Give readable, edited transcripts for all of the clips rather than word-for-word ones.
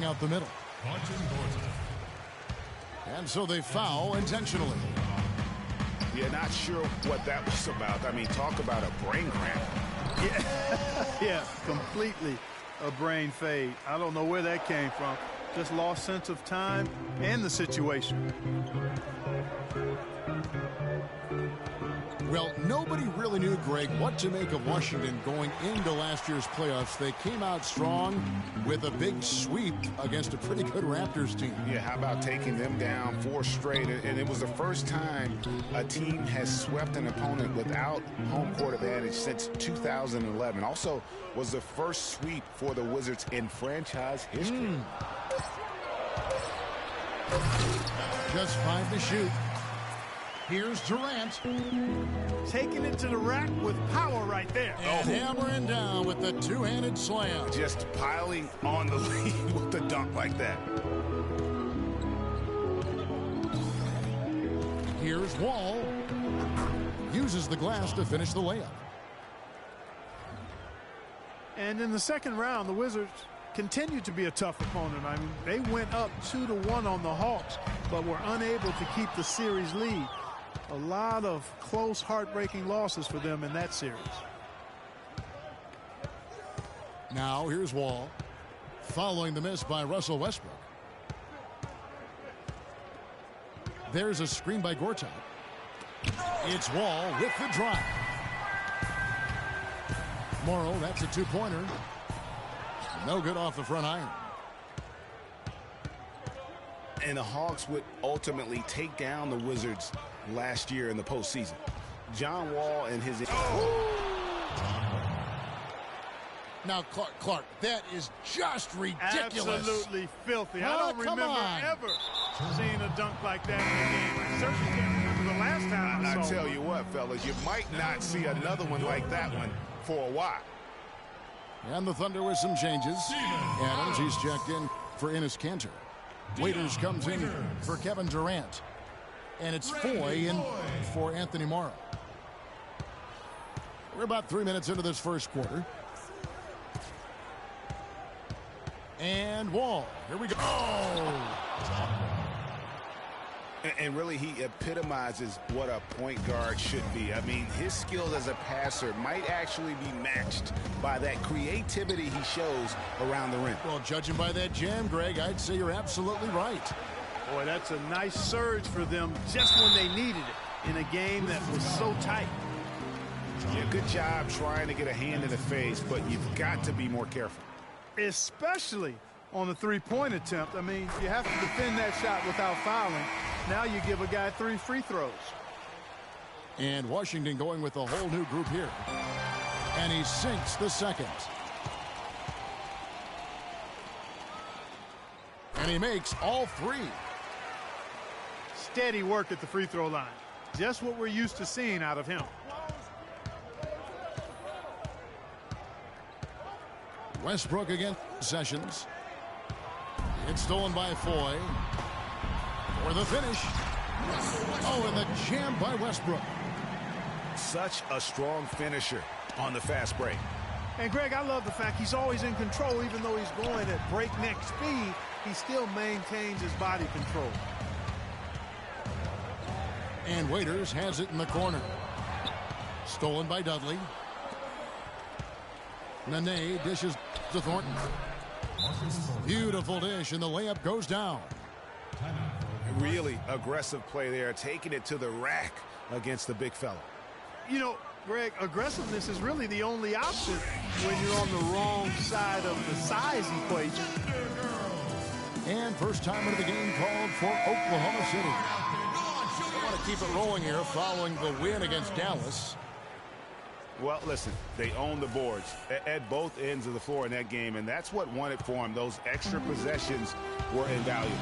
going out the middle. And so they foul intentionally. Yeah, not sure what that was about. I mean, talk about a brain cramp. Yeah, completely a brain fade. I don't know where that came from. Just lost sense of time and the situation. Well, nobody really knew, Greg, what to make of Washington going into last year's playoffs. They came out strong with a big sweep against a pretty good Raptors team. Yeah, how about taking them down 4 straight? And it was the first time a team has swept an opponent without home court advantage since 2011. Also was the first sweep for the Wizards in franchise history. Just 5 to shoot. Here's Durant. Taking it to the rack with power right there. And hammering down with the two-handed slam. Just piling on the lead with the dunk like that. Here's Wall. Uses the glass to finish the layup. And in the second round, the Wizards continued to be a tough opponent. I mean, they went up 2-1 on the Hawks, but were unable to keep the series lead. A lot of close, heartbreaking losses for them in that series. Now here's Wall. Following the miss by Russell Westbrook. There's a screen by Gortat. It's Wall with the drive. Morrow, that's a 2-pointer. No good off the front iron. And the Hawks would ultimately take down the Wizards last year in the postseason. John Wall and his... Now, Clark, that is just ridiculous. Absolutely filthy. I don't remember ever seeing a dunk like that in the game. I certainly can't remember the last time I saw tell one. you what, fellas, you might not see another one like that one for a while. And the Thunder with some changes. Adams, he's checked in for Enes Kanter. Waiters comes in for Kevin Durant. And it's Foy in for Anthony Morrow. We're about 3 minutes into this first quarter. And Wall. Here we go. And really, he epitomizes what a point guard should be. I mean, his skills as a passer might actually be matched by that creativity he shows around the rim. Well, judging by that jam, Greg, I'd say you're absolutely right. Boy, that's a nice surge for them just when they needed it in a game that was so tight. Yeah, good job trying to get a hand in the face, but you've got to be more careful. Especially on the three-point attempt. I mean, you have to defend that shot without fouling. Now you give a guy 3 free throws. And Washington going with a whole new group here. And he sinks the second. And he makes all 3. Steady work at the free throw line. Just what we're used to seeing out of him. Westbrook against Sessions. It's stolen by Foy. For the finish. Oh, and the jam by Westbrook. Such a strong finisher on the fast break. And, Greg, I love the fact he's always in control. Even though he's going at breakneck speed, he still maintains his body control. And Waiters has it in the corner. Stolen by Dudley. Nene dishes to Thornton. Beautiful dish, and the layup goes down. Really aggressive play there, taking it to the rack against the big fella. You know, Greg, aggressiveness is really the only option when you're on the wrong side of the size equation. And first time into the game called for Oklahoma City. They want to keep it rolling here following the win against Dallas. Well, listen, they own the boards at both ends of the floor in that game, and that's what won it for them. Those extra possessions were invaluable.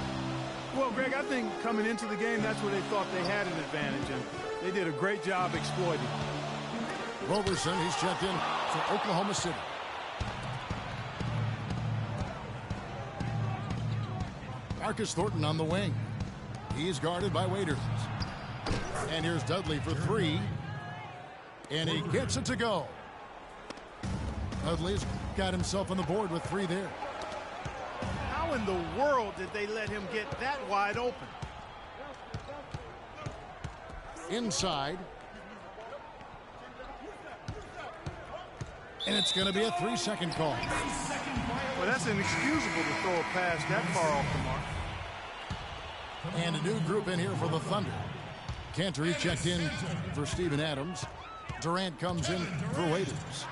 Well, Greg, I think coming into the game, that's where they thought they had an advantage, and they did a great job exploiting. Roberson, he's checked in for Oklahoma City. Marcus Thornton on the wing. He's guarded by Waiters. And here's Dudley for 3. And he gets it to go. Dudley's got himself on the board with 3 there. How How in the world did they let him get that wide open? Inside. And it's going to be a 3-second call. Well, that's inexcusable to throw a pass that far off the mark. And a new group in here for the Thunder. Cantor, he's checked in for Steven Adams. Durant comes in for Waiters.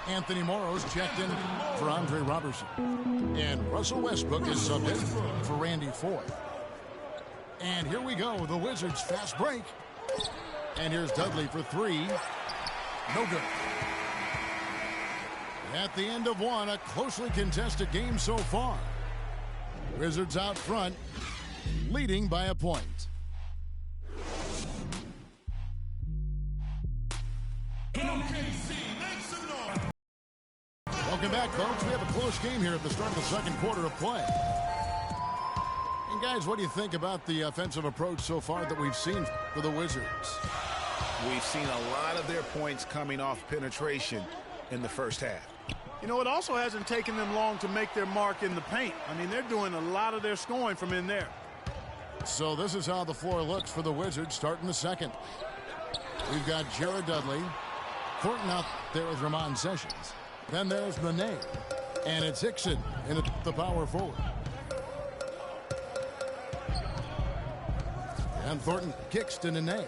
Anthony Morrow's checked in for Andre Robertson. And Russell Westbrook is subbed in for Randy Foye. And here we go, the Wizards fast break. And here's Dudley for 3. No good. At the end of one, a closely contested game so far. Wizards out front, leading by a point. Welcome back, folks. We have a close game here at the start of the second quarter of play. And guys, what do you think about the offensive approach so far that we've seen for the Wizards? We've seen a lot of their points coming off penetration in the first half. You know, it also hasn't taken them long to make their mark in the paint. I mean, they're doing a lot of their scoring from in there. So this is how the floor looks for the Wizards starting the second. We've got Jared Dudley. Thornton out there with Ramon Sessions. Then there's Nene. And it's Hickson in the power forward. And Thornton kicks to Nene.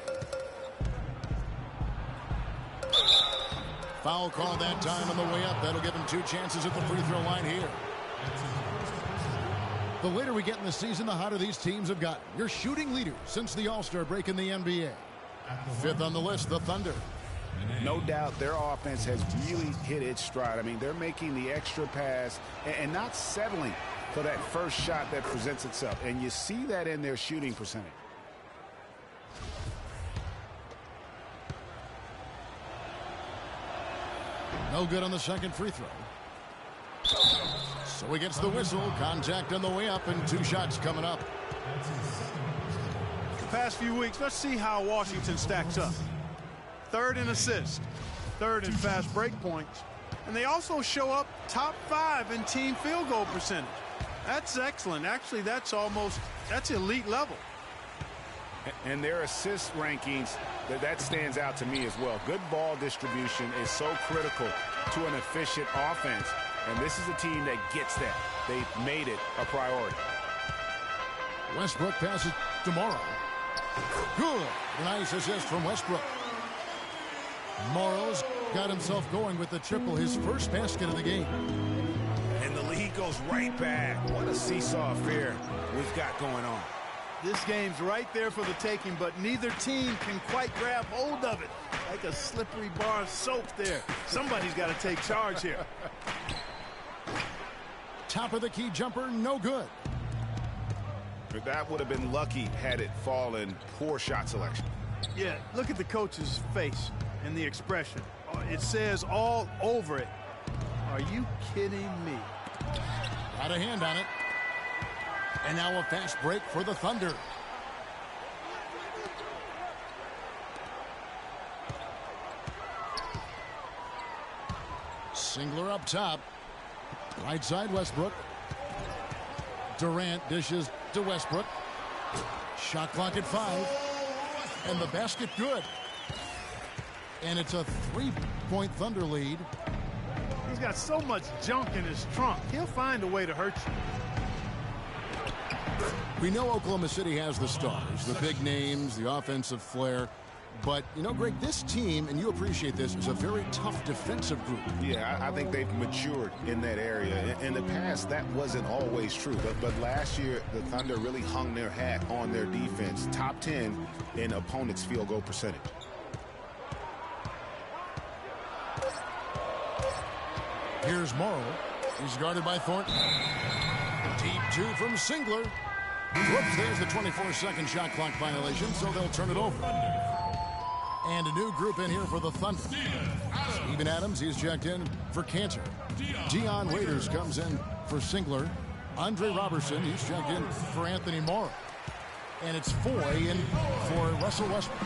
Foul call that time on the way up. That'll give him 2 chances at the free throw line here. The later we get in the season, the hotter these teams have gotten. Your shooting leaders since the All-Star break in the NBA. 5th on the list, the Thunder. No doubt their offense has really hit its stride. I mean, they're making the extra pass and not settling for that first shot that presents itself. And you see that in their shooting percentage. No good on the second free throw. So he gets the whistle. Contact on the way up and 2 shots coming up. The past few weeks, let's see how Washington stacks up. 3rd in assists, 3rd in fast break points, and they also show up top 5 in team field goal percentage. That's excellent. Actually, that's elite level. And their assist rankings, that stands out to me as well. Good ball distribution is so critical to an efficient offense. And this is a team that gets that. They've made it a priority. Westbrook passes to Morrow. Good. Nice assist from Westbrook. Morrow's got himself going with the triple, his first basket of the game. And the lead goes right back. What a seesaw affair we've got going on. This game's right there for the taking, but neither team can quite grab hold of it. Like a slippery bar of soap there. Somebody's got to take charge here. Top of the key jumper, no good. That would have been lucky had it fallen. Poor shot selection. Yeah, look at the coach's face and the expression. It says all over it. Are you kidding me? Got a hand on it. And now a fast break for the Thunder. Singler up top. Right side Westbrook. Durant dishes to Westbrook. Shot clock at 5. And the basket good. And it's a 3-point Thunder lead. He's got so much junk in his trunk. He'll find a way to hurt you. We know Oklahoma City has the stars, the big names, the offensive flair. But, you know, Greg, this team, and you appreciate this, is a very tough defensive group. Yeah, I think they've matured in that area. In the past, that wasn't always true. But last year, the Thunder really hung their hat on their defense. Top 10 in opponents' field goal percentage. Here's Morrow. He's guarded by Thornton. Deep 2 from Singler. Whoops, there's the 24-second shot clock violation, so they'll turn it over. And a new group in here for the Thunder. Steven Adams, he's checked in for Cantor. Dion Waiters comes in for Singler. Andre Robertson, he's checked in for Anthony Morrow. And it's Foye in for Russell Westbrook.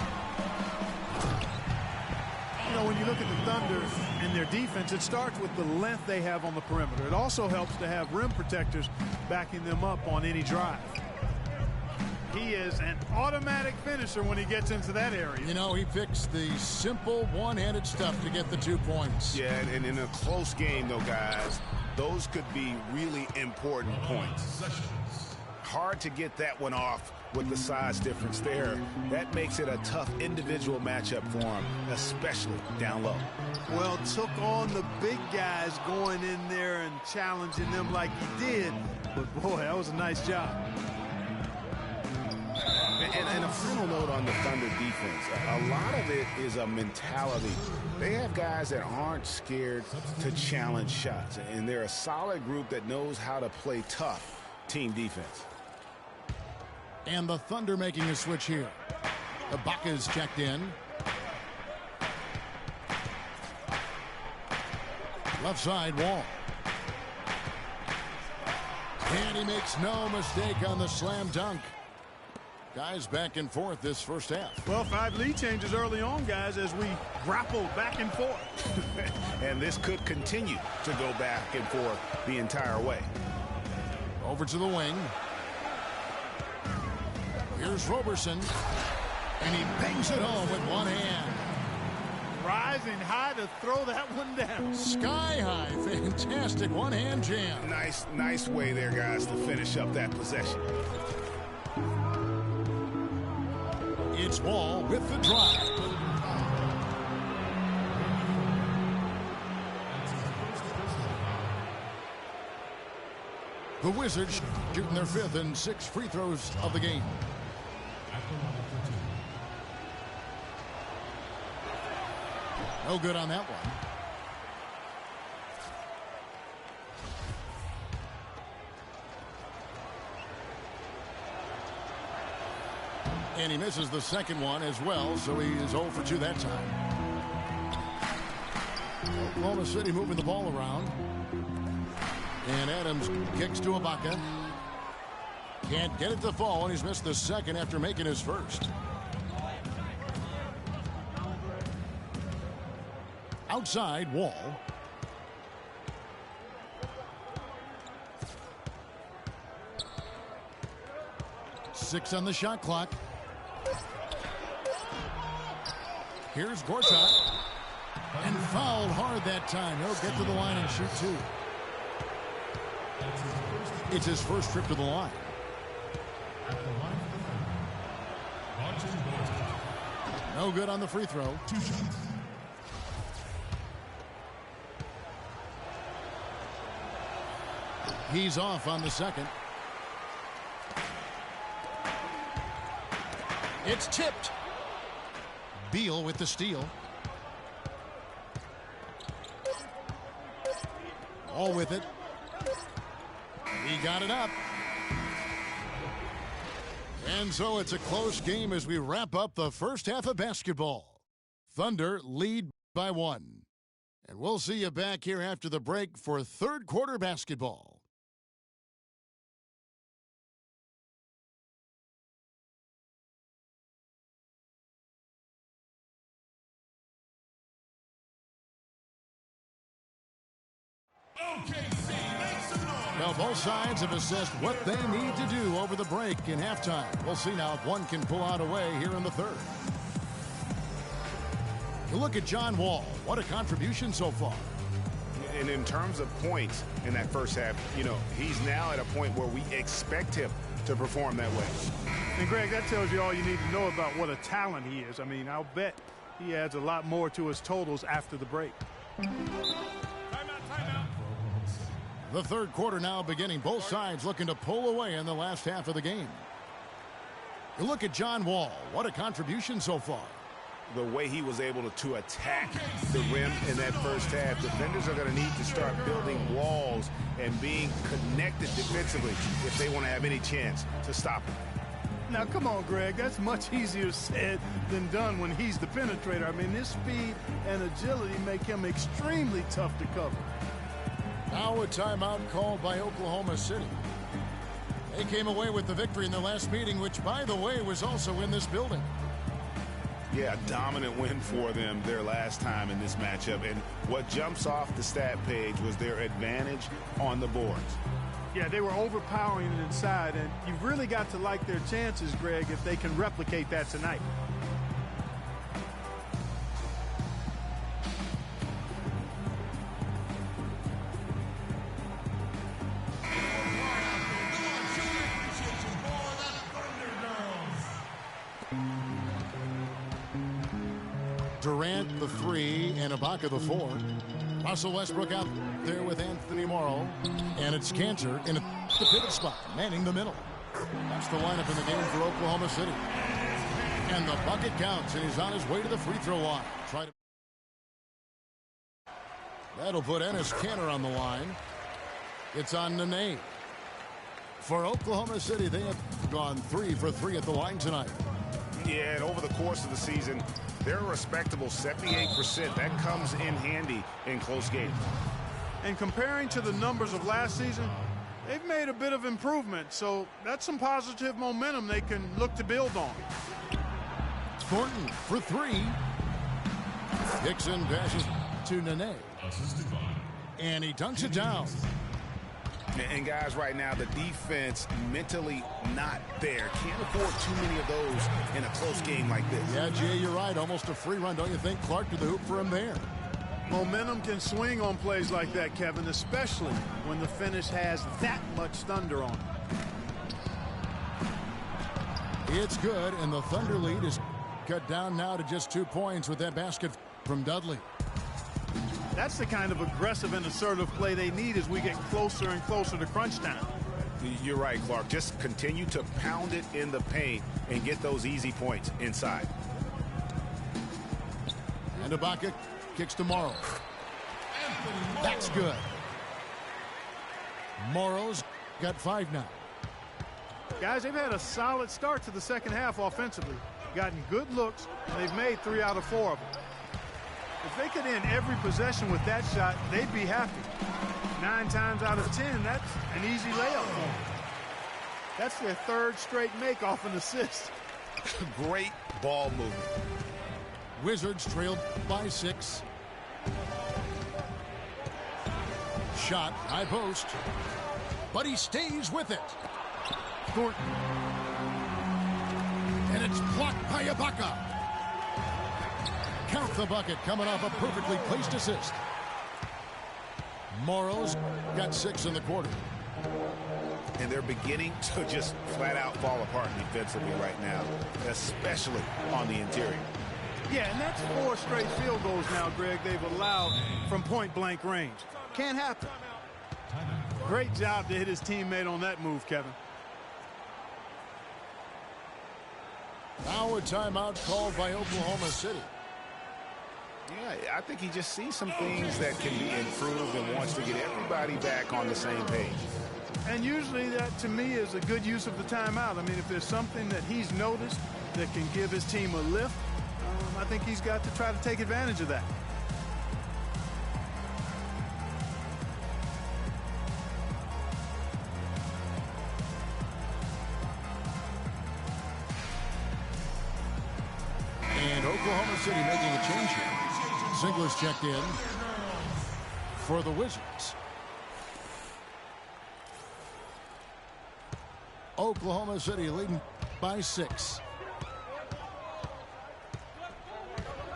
know, when you look at the Thunder and their defense, it starts with the length they have on the perimeter. It also helps to have rim protectors backing them up on any drive. He is an automatic finisher when he gets into that area. You know, he picks the simple one-handed stuff to get the 2 points. Yeah, and in a close game, though, guys, those could be really important points. Hard to get that one off with the size difference there. That makes it a tough individual matchup for him, especially down low. Well, took on the big guys going in there and challenging them like he did. But, boy, that was a nice job. And a final note on the Thunder defense. A lot of it is a mentality. They have guys that aren't scared to challenge shots. And they're a solid group that knows how to play tough team defense. And the Thunder making a switch here. Ibaka's checked in. Left side, Wall. And he makes no mistake on the slam dunk. Guys back and forth this first half. Well, 5 lead changes early on, guys, as we grapple back and forth. And this could continue to go back and forth the entire way. Over to the wing. Here's Roberson. And he bangs it home with one hand. Rising high to throw that one down. Sky high. Fantastic one-hand jam. Nice way there, guys, to finish up that possession. It's Wall with the drive. The Wizards shooting their 5th and 6th free throws of the game. No good on that one. And he misses the second one as well, so he is 0 for 2 that time. Oklahoma City moving the ball around. And Adams kicks to Ibaka. Can't get it to fall, and he's missed the second after making his first. Outside, Wall. Six on the shot clock. Here's Gortat. And fouled hard that time. He'll get to the line and shoot 2. It's his first trip to the line. No good on the free throw. 2 shots. He's off on the second. It's tipped. Beal with the steal. All with it. He got it up. And so it's a close game as we wrap up the first half of basketball. Thunder lead by 1. And we'll see you back here after the break for third quarter basketball. OKC makes some noise. Now both sides have assessed what they need to do over the break in halftime. We'll see now if one can pull out a way here in the third. You look at John Wall. What a contribution so far. And in terms of points in that first half, you know, he's now at a point where we expect him to perform that way. And, Greg, that tells you all you need to know about what a talent he is. I mean, I'll bet he adds a lot more to his totals after the break. Timeout. The third quarter now beginning. Both sides looking to pull away in the last half of the game. You look at John Wall. What a contribution so far. The way he was able to attack the rim in that first half, defenders are going to need to start building walls and being connected defensively if they want to have any chance to stop him. Now, come on, Greg. That's much easier said than done when he's the penetrator. I mean, his speed and agility make him extremely tough to cover. Now a timeout called by Oklahoma City. They came away with the victory in the last meeting, which, by the way, was also in this building. Yeah, a dominant win for them their last time in this matchup. And what jumps off the stat page was their advantage on the boards. Yeah, they were overpowering it inside, and you've really got to like their chances, Greg, if they can replicate that tonight. Durant the 3 and Ibaka the 4. Russell Westbrook out there with Anthony Morrow. And it's Cantor in the pivot spot, manning the middle. That's the lineup in the game for Oklahoma City. And the bucket counts, and he's on his way to the free throw line. That'll put Enes Kanter on the line. It's on Nene. For Oklahoma City, they have gone 3 for 3 at the line tonight. Yeah, and over the course of the season, they're a respectable 78%. That comes in handy in close games. And comparing to the numbers of last season, they've made a bit of improvement. So that's some positive momentum they can look to build on. Thornton for 3. Dixon dashes to Nene. And he dunks it down. And guys, right now, the defense mentally not there. Can't afford too many of those in a close game like this. Yeah, Jay, you're right. Almost a free run, don't you think? Clark to the hoop for him there. Momentum can swing on plays like that, Kevin, especially when the finish has that much thunder on it. It's good, and the Thunder lead is cut down now to just 2 points with that basket from Dudley. That's the kind of aggressive and assertive play they need as we get closer and closer to crunch time. You're right, Clark. Just continue to pound it in the paint and get those easy points inside. And Ibaka kicks to Morrow. That's good. Morrow's got 5 now. Guys, they've had a solid start to the second half offensively. Gotten good looks, and they've made 3 out of 4 of them. If they could end every possession with that shot, they'd be happy. 9 times out of 10, that's an easy layup for them. That's their 3rd straight make off an assist. Great ball movement. Wizards trailed by 6. Shot, high post. But he stays with it. Thornton. And it's blocked by Ibaka. Count the bucket coming off a perfectly placed assist. Morrow's got 6 in the quarter. And they're beginning to just flat out fall apart defensively right now, especially on the interior. Yeah, and that's 4 straight field goals now, Greg, they've allowed from point-blank range. Can't happen. Great job to hit his teammate on that move, Kevin. Now a timeout called by Oklahoma City. Yeah, I think he just sees some things that can be improved and wants to get everybody back on the same page. And usually that, to me, is a good use of the timeout. I mean, if there's something that he's noticed that can give his team a lift, I think he's got to try to take advantage of that. And Oklahoma City making a change here. Ziegler's checked in for the Wizards. Oklahoma City leading by 6.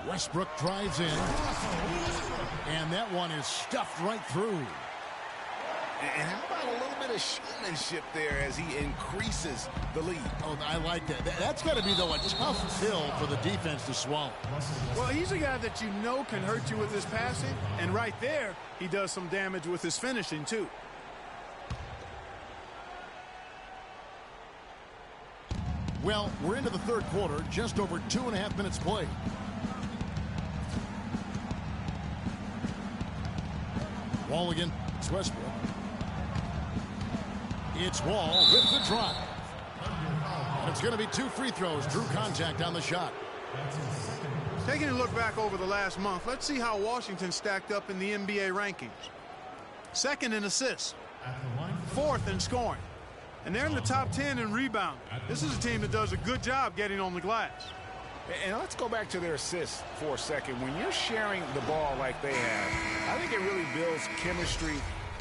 Westbrook drives in. And that one is stuffed right through. And how about a little bit of showmanship there as he increases the lead? Oh, I like that. That's got to be, though, a tough pill for the defense to swallow. Well, he's a guy that you know can hurt you with his passing. And right there, he does some damage with his finishing, too. Well, we're into the 3rd quarter, just over 2.5 minutes played. Wall again, it's Westbrook. It's Wall with the drive. And it's going to be 2 free throws. Drew contact on the shot. Taking a look back over the last month, let's see how Washington stacked up in the NBA rankings. 2nd in assists, 4th in scoring, and they're in the top 10 in rebounding. This is a team that does a good job getting on the glass. And let's go back to their assists for a second. When you're sharing the ball like they have, I think it really builds chemistry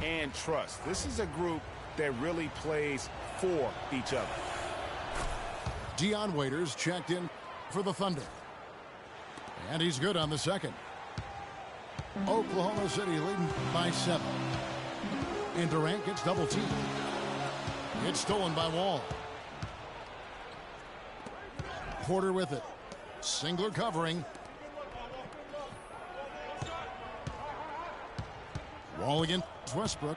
and trust. This is a group that really plays for each other. Dion Waiters checked in for the Thunder. And he's good on the second. Oklahoma City leading by 7. And Durant gets double teamed. It's stolen by Wall. Porter with it. Singler covering. Wall against Westbrook.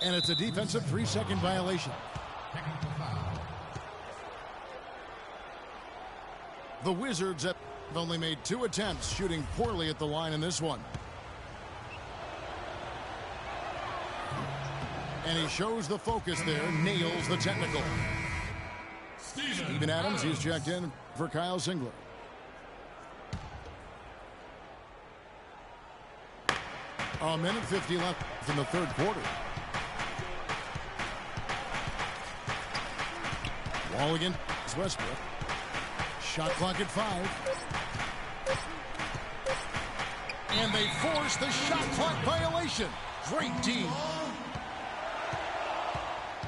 And it's a defensive 3-second violation. The Wizards have only made 2 attempts, shooting poorly at the line in this one. And he shows the focus there, nails the technical. Steven Adams, he's checked in for Kyle Singler. A minute 50 left in the third quarter. Wall against Westbrook. Shot clock at 5. And they force the shot clock violation. Great D.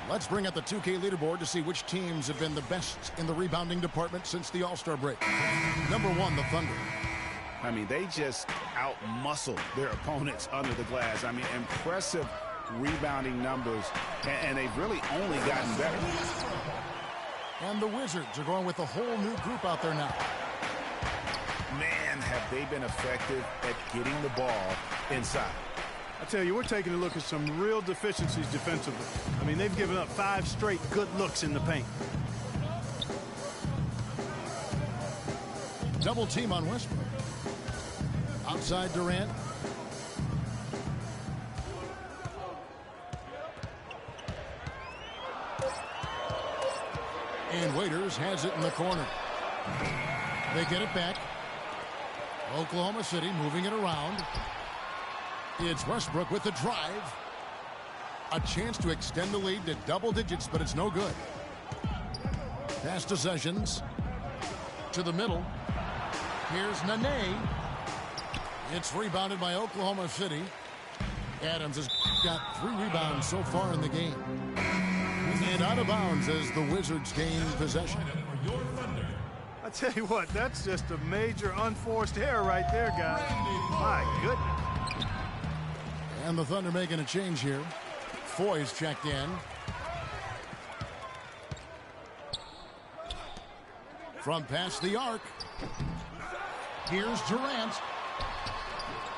Let's bring up the 2K leaderboard to see which teams have been the best in the rebounding department since the All-Star break. Number 1, the Thunder. I mean, they just out-muscled their opponents under the glass. I mean, impressive rebounding numbers, and they've really only gotten better. And the Wizards are going with a whole new group out there now. Man, have they been effective at getting the ball inside. I tell you, we're taking a look at some real deficiencies defensively. I mean, they've given up 5 straight good looks in the paint. Double team on Westbrook. Outside Durant. And Waiters has it in the corner. They get it back. Oklahoma City moving it around. It's Westbrook with the drive. A chance to extend the lead to double digits, but it's no good. Pass to Sessions. To the middle. Here's Nene. It's rebounded by Oklahoma City. Adams has got 3 rebounds so far in the game. And out of bounds as the Wizards gain possession. I tell you what, that's just a major unforced error right there, guys. My goodness. And the Thunder making a change here. Foy's checked in. From past the arc. Here's Durant.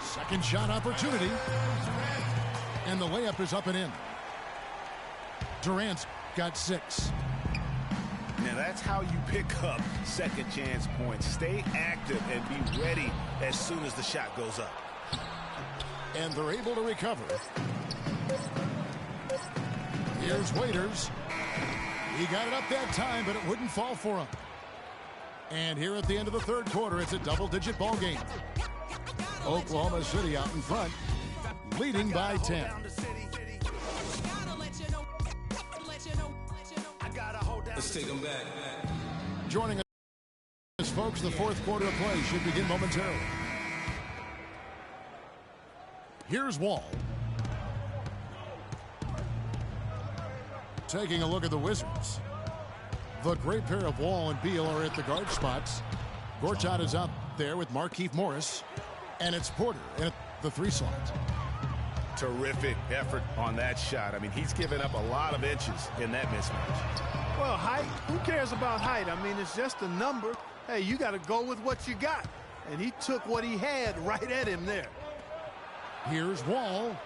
Second shot opportunity. And the layup is up and in. Durant's got 6. Now that's how you pick up second chance points. Stay active and be ready as soon as the shot goes up. And they're able to recover. Here's Waiters. He got it up that time, but it wouldn't fall for him. And here at the end of the third quarter, it's a double-digit ball game. Oklahoma City out in front, leading by 10. Let's take them back. Joining us, folks, the fourth quarter of play should begin momentarily. Here's Wall. Taking a look at the Wizards. The great pair of Wall and Beal are at the guard spots. Gortat is out there with Markieff Morris. And it's Porter at the 3 slot. Terrific effort on that shot. I mean, he's given up a lot of inches in that mismatch. Well, height, who cares about height? I mean, it's just a number. Hey, you got to go with what you got. And he took what he had right at him there. Here's Wall.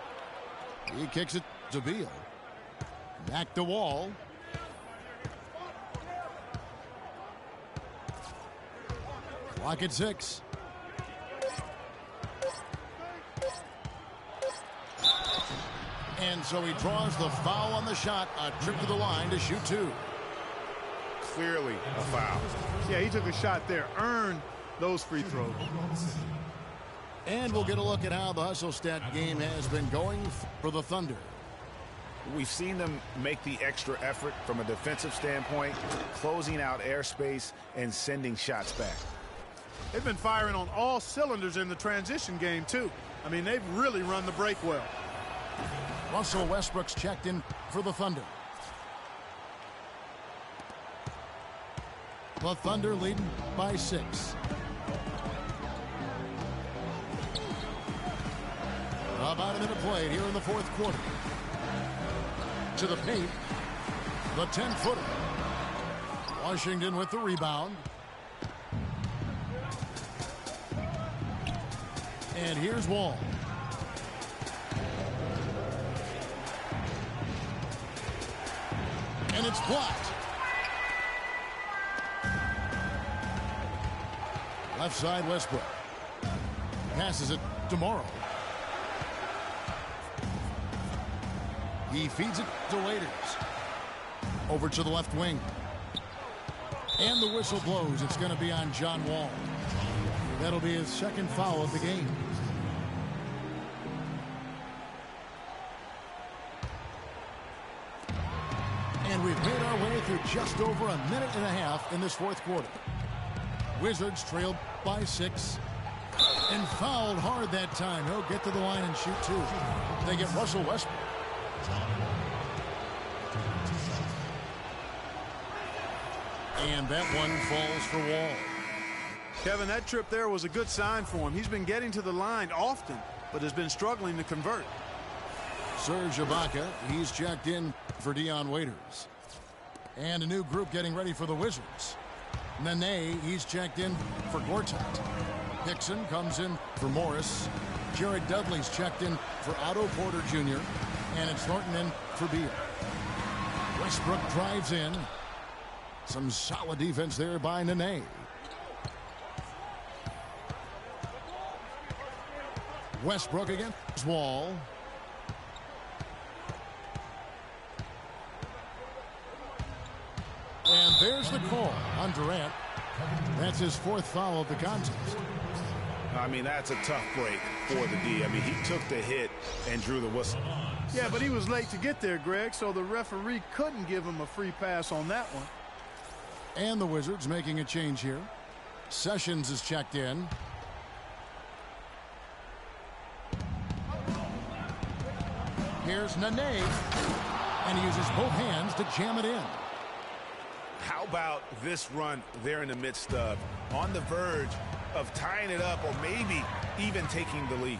He kicks it to Beal. Back to Wall. Clock at 6. And so he draws the foul on the shot. A trip to the line to shoot 2. Clearly a foul. Yeah, he took a shot there, earned those free throws. And we'll get a look at how the hustle stat game has been going for the Thunder. We've seen them make the extra effort from a defensive standpoint, closing out airspace and sending shots back. They've been firing on all cylinders in the transition game, too. I mean, they've really run the break well. Russell Westbrook's checked in for the Thunder. The Thunder leading by 6. About a minute played here in the fourth quarter. To the paint. The 10-footer. Washington with the rebound. And here's Wall. And it's blocked. Left side, Westbrook. Passes it to Morrow. He feeds it to Waiters. Over to the left wing. And the whistle blows. It's going to be on John Wall. That'll be his second foul of the game. And we've made our way through just over a minute and a half in this fourth quarter. Wizards trailed by 6 and fouled hard that time. He'll get to the line and shoot 2. They get Russell Westbrook. And that one falls for Wall. Kevin, that trip there was a good sign for him. He's been getting to the line often, but has been struggling to convert. Serge Ibaka, he's checked in for Dion Waiters. And a new group getting ready for the Wizards. Nene, he's checked in for Gortat. Hickson comes in for Morris. Jared Dudley's checked in for Otto Porter Jr. And it's Thornton in for Beal. Westbrook drives in. Some solid defense there by Nene. Westbrook against Wall. And there's the call on Durant. That's his 4th foul of the contest. I mean, that's a tough break for the D. I mean, he took the hit and drew the whistle. Yeah, but he was late to get there, Greg, so the referee couldn't give him a free pass on that one. And the Wizards making a change here. Sessions is checked in. Here's Nene. And he uses both hands to jam it in. How about this run they're in the midst of, on the verge of tying it up or maybe even taking the lead?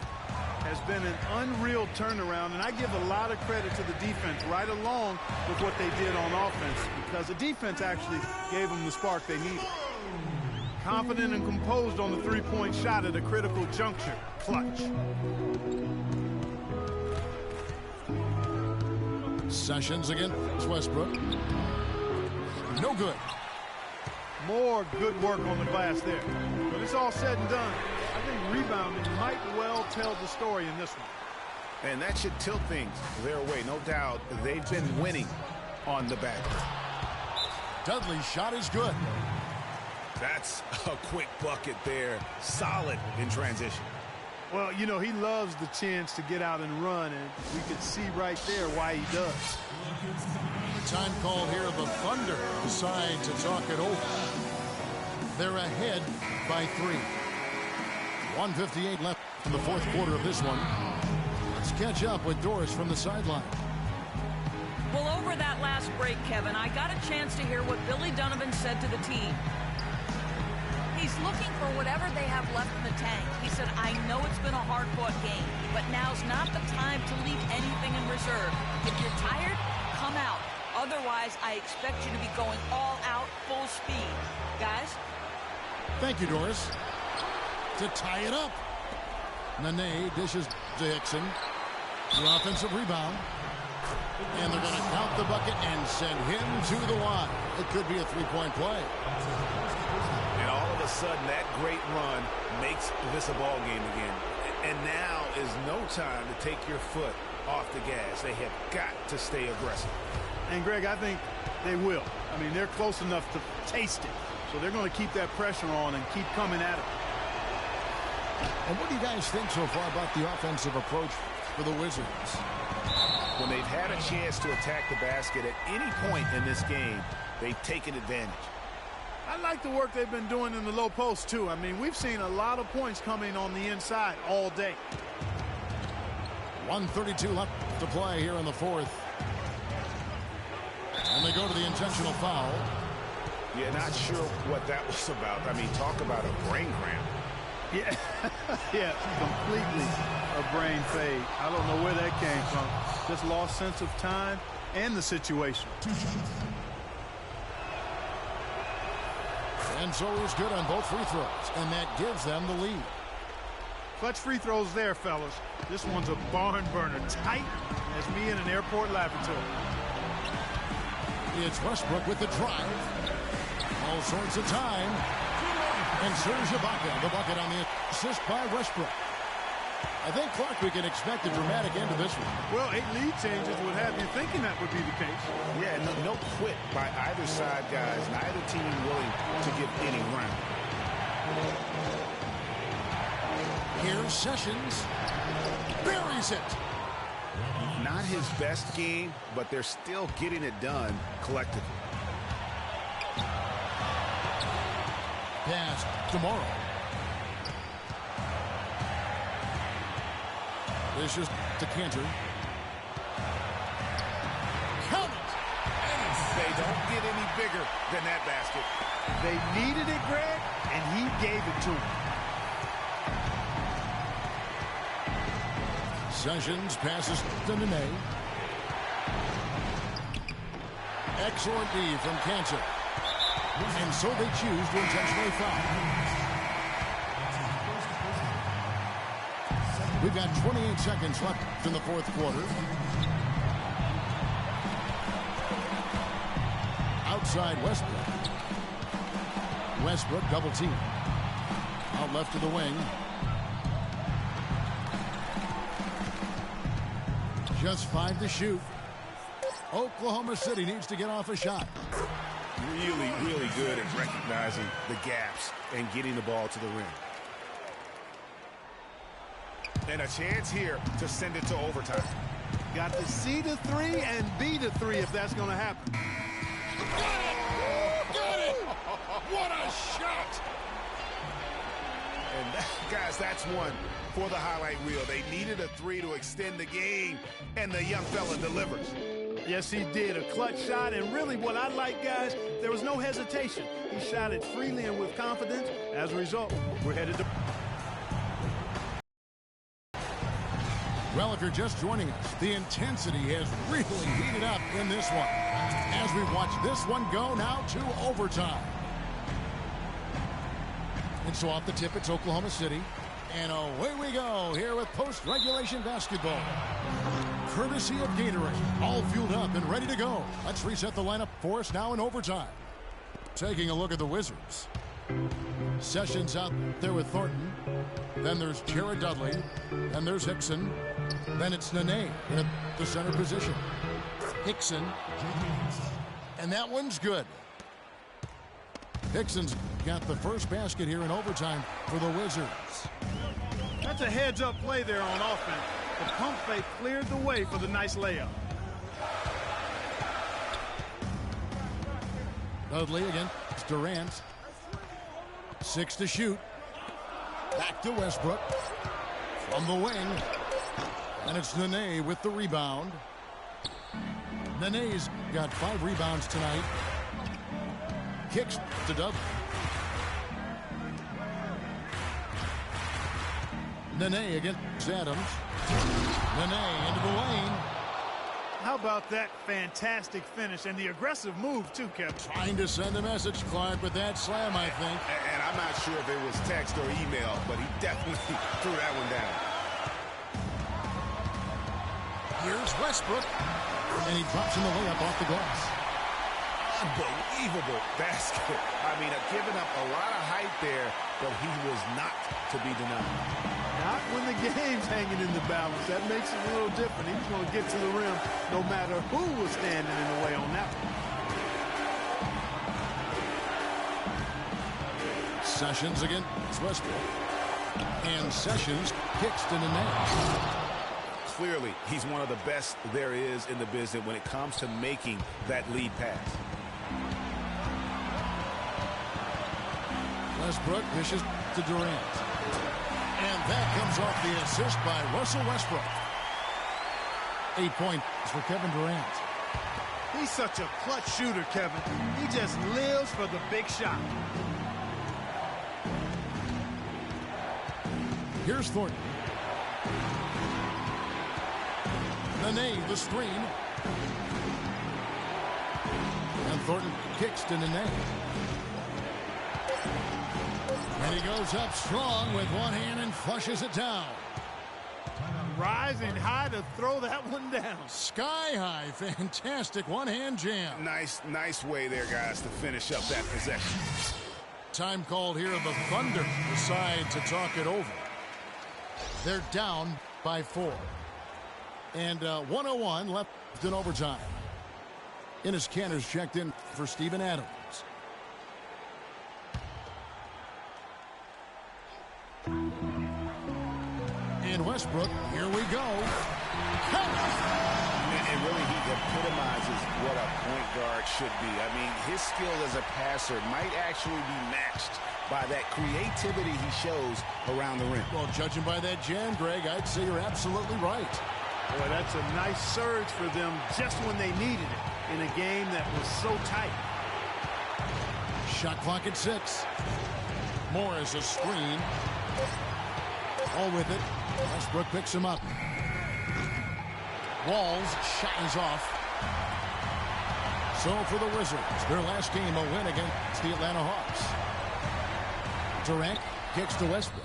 Has been an unreal turnaround, and I give a lot of credit to the defense right along with what they did on offense, because the defense actually gave them the spark they needed. Confident and composed on the three-point shot at a critical juncture. Clutch. Sessions against Westbrook. No good. More good work on the glass there. When it's all said and done, I think rebounding might well tell the story in this one. And that should tilt things their way. No doubt they've been winning on the back. Dudley's shot is good. That's a quick bucket there. Solid in transition. Well, you know, he loves the chance to get out and run, and we could see right there why he does. Time called here. The Thunder decide to talk it over. They're ahead by 3. 1:58 left in the fourth quarter of this one. Let's catch up with Doris from the sideline. Well, over that last break, Kevin, I got a chance to hear what Billy Donovan said to the team. He's looking for whatever they have left in the tank. He said, I know it's been a hard-fought game, but now's not the time to leave anything in reserve. If you're tired, come out. Otherwise, I expect you to be going all out, full speed. Guys? Thank you, Doris. To tie it up. Nene dishes to Hickson. The offensive rebound. And they're going to count the bucket and send him to the line. It could be a three-point play. And all of a sudden, that great run makes this a ball game again. And now is no time to take your foot off the gas. They have got to stay aggressive. And, Greg, I think they will. I mean, they're close enough to taste it. So they're going to keep that pressure on and keep coming at it. And what do you guys think so far about the offensive approach for the Wizards? When they've had a chance to attack the basket at any point in this game, they've taken advantage. I like the work they've been doing in the low post, too. I mean, we've seen a lot of points coming on the inside all day. 1:32 left to play here in the fourth. And they go to the intentional foul. Yeah, not sure what that was about. I mean, talk about a brain cramp. Yeah, yeah, completely a brain fade. I don't know where that came from. Just lost sense of time and the situation. And so he's good on both free throws, and that gives them the lead. Clutch free throws there, fellas. This one's a barn burner, tight as me in an airport lavatory. It's Westbrook with the drive. All sorts of time. And Serge Ibaka, the bucket on the assist by Westbrook. I think, Clark, we can expect a dramatic end to this one. Well, 8 lead changes would have you thinking that would be the case. Yeah, no quit by either side, guys. Neither team willing to give any ground. Here's Sessions. Buries it. Not his best game, but they're still getting it done collectively. Pass tomorrow. This is to Cantor. Count it! They don't get any bigger than that basket. They needed it, Greg, and he gave it to them. Sessions passes to Nene. Excellent D from Cantor. And so they choose to intentionally foul. We've got 28 seconds left in the fourth quarter. Outside Westbrook. Westbrook double team. Out left to the wing. Just 5 to shoot. Oklahoma City needs to get off a shot. Really good at recognizing the gaps and getting the ball to the rim. And a chance here to send it to overtime. Got to C to 3 and B to 3 if that's going to happen. Got it! What a shot! And guys, that's one for the highlight reel. They needed a 3 to extend the game, and the young fella delivers. Yes, he did. A clutch shot, and really what I like, guys, there was no hesitation. He shot it freely and with confidence. As a result, we're headed to... Well, if you're just joining us, the intensity has really heated up in this one. As we watch this one go now to overtime. And so off the tip, it's Oklahoma City. And away we go here with post-regulation basketball. Courtesy of Gatorade. All fueled up and ready to go. Let's reset the lineup for us now in overtime. Taking a look at the Wizards. Sessions out there with Thornton. Then there's Jared Dudley. Then there's Hickson. Then it's Nene in the center position. Hickson. And that one's good. Hickson's got the first basket here in overtime for the Wizards. That's a heads-up play there on offense. The pump fake cleared the way for the nice layup. Dudley against Durant. 6 to shoot. Back to Westbrook. From the wing. And it's Nene with the rebound. Nene's got 5 rebounds tonight. Kicks to Dudley. Nene against Adams. Nene into the lane. How about that fantastic finish and the aggressive move, too, Kevin? Trying to send a message, Clark, with that slam, I think. And I'm not sure if it was text or email, but he definitely threw that one down. Here's Westbrook. And he drops in the layup off the glass. Unbelievable basket. I mean, giving up a lot of height there, but he was not to be denied. Not when the game's hanging in the balance. That makes it a little different. He's going to get to the rim no matter who was standing in the way on that one. Sessions against Westbrook. And Sessions kicks to Nene. clearly, he's one of the best there is in the business when it comes to making that lead pass. Westbrook dishes to Durant. And that comes off the assist by Russell Westbrook. 8 points for Kevin Durant. He's such a clutch shooter, Kevin. He just lives for the big shot. Here's Thornton. Nene, the screen. And Thornton kicks to Nene. And he goes up strong with one hand and flushes it down. Rising high to throw that one down. Sky high. Fantastic one-hand jam. Nice way there, guys, to finish up that possession. Time called here. The Thunder decide to talk it over. They're down by 4. And 1:01 left in overtime. Enes Kanter's checked in for Steven Adams. And Westbrook, here we go. And really, he epitomizes what a point guard should be. I mean, his skill as a passer might actually be matched by that creativity he shows around the rim. Well, judging by that jam, Greg, I'd say you're absolutely right. Boy, that's a nice surge for them just when they needed it in a game that was so tight. Shot clock at 6. Morris a screen. All with it. Westbrook picks him up. Walls shot is off. So for the Wizards, their last game a win against the Atlanta Hawks. Durant kicks to Westbrook.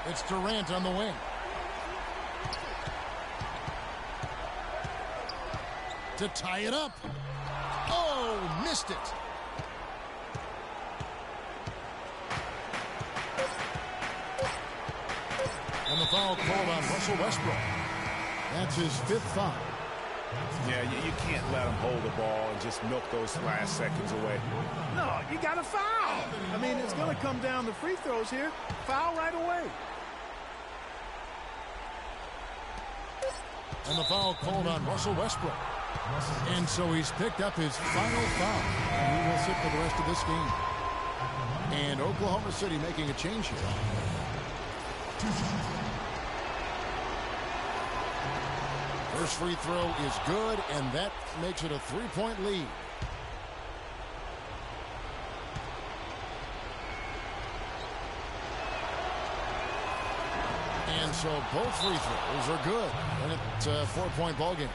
It's Durant on the wing. To tie it up. Oh, missed it. And the foul called on Russell Westbrook. That's his 5th foul. Yeah, you can't let him hold the ball and just milk those last seconds away. No, you got to foul. I mean, it's going to come down to free throws here. Foul right away. And the foul called on Russell Westbrook. And so he's picked up his final foul. And he will sit for the rest of this game. And Oklahoma City making a change here. First free throw is good, and that makes it a 3-point lead. And so both free throws are good, and it's a 4-point ball game.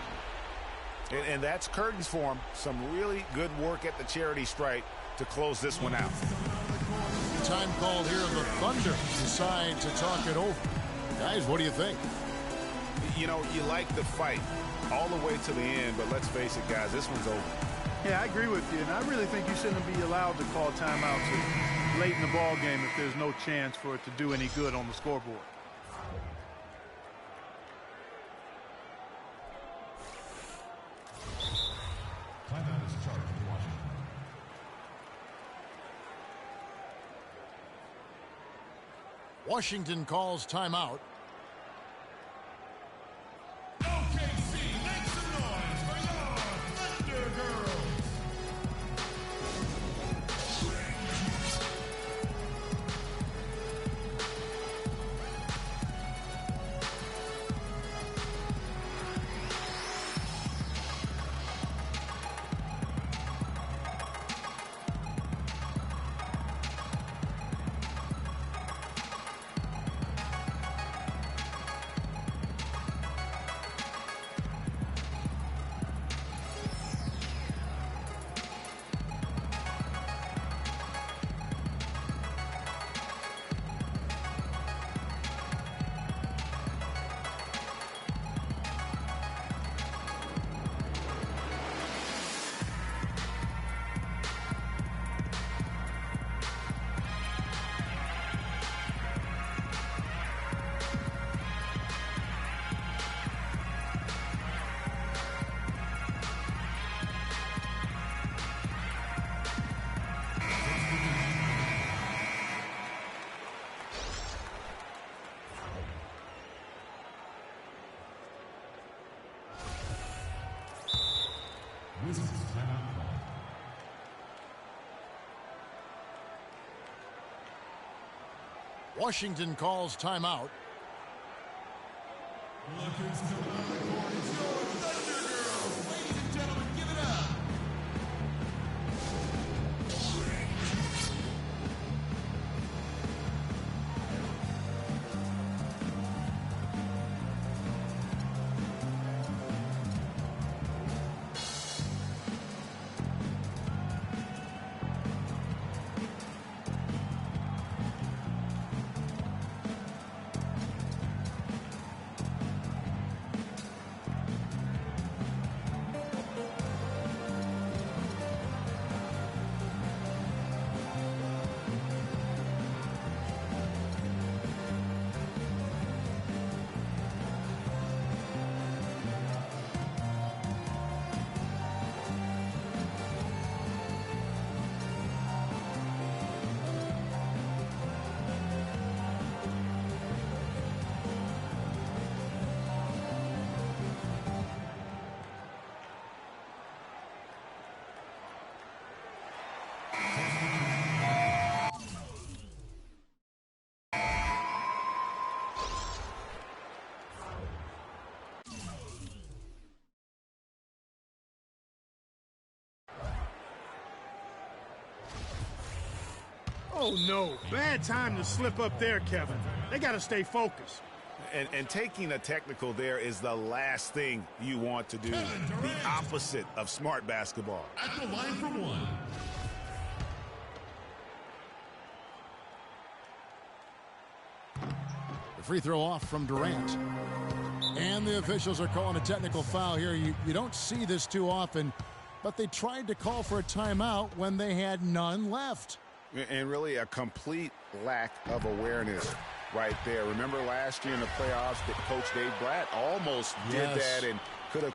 And that's curtains for him. Some really good work at the charity stripe to close this one out. Time called here. The Thunder decide to talk it over. Guys, what do you think? You know, you like the fight all the way to the end, but let's face it, guys, this one's over. Yeah, I agree with you, and I really think you shouldn't be allowed to call timeouts late in the ball game if there's no chance for it to do any good on the scoreboard. Washington calls timeout. OKC, make some noise for your Thunder Girls. Wizards timeout call. Washington calls timeout. Look who's coming on the court. It's your Thunder Girls. Ladies and gentlemen, give it up. Oh, no. Bad time to slip up there, Kevin. They got to stay focused. And taking a technical there is the last thing you want to do. The opposite of smart basketball. At the line for one. The free throw off from Durant. And the officials are calling a technical foul here. You don't see this too often, but they tried to call for a timeout when they had none left. And really a complete lack of awareness right there. Remember last year in the playoffs that Coach Dave Blatt almost did that and could have.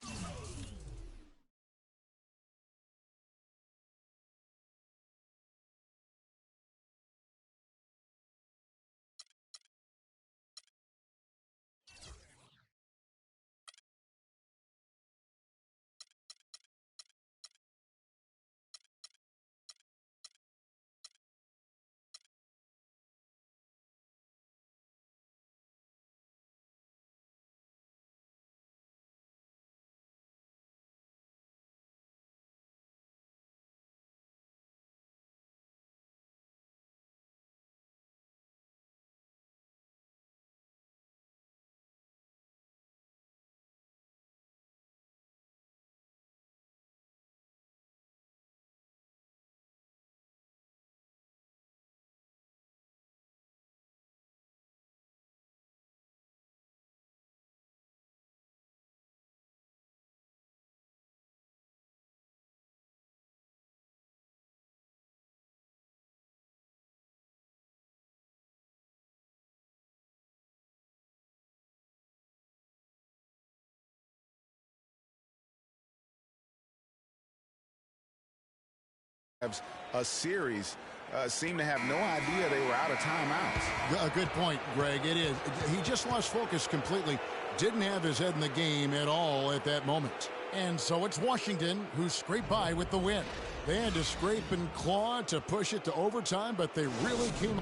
A series seemed to have no idea they were out of timeouts. A good point, Greg. It is. He just lost focus completely. Didn't have his head in the game at all at that moment. And so it's Washington who scraped by with the win. They had to scrape and claw to push it to overtime, but they really came.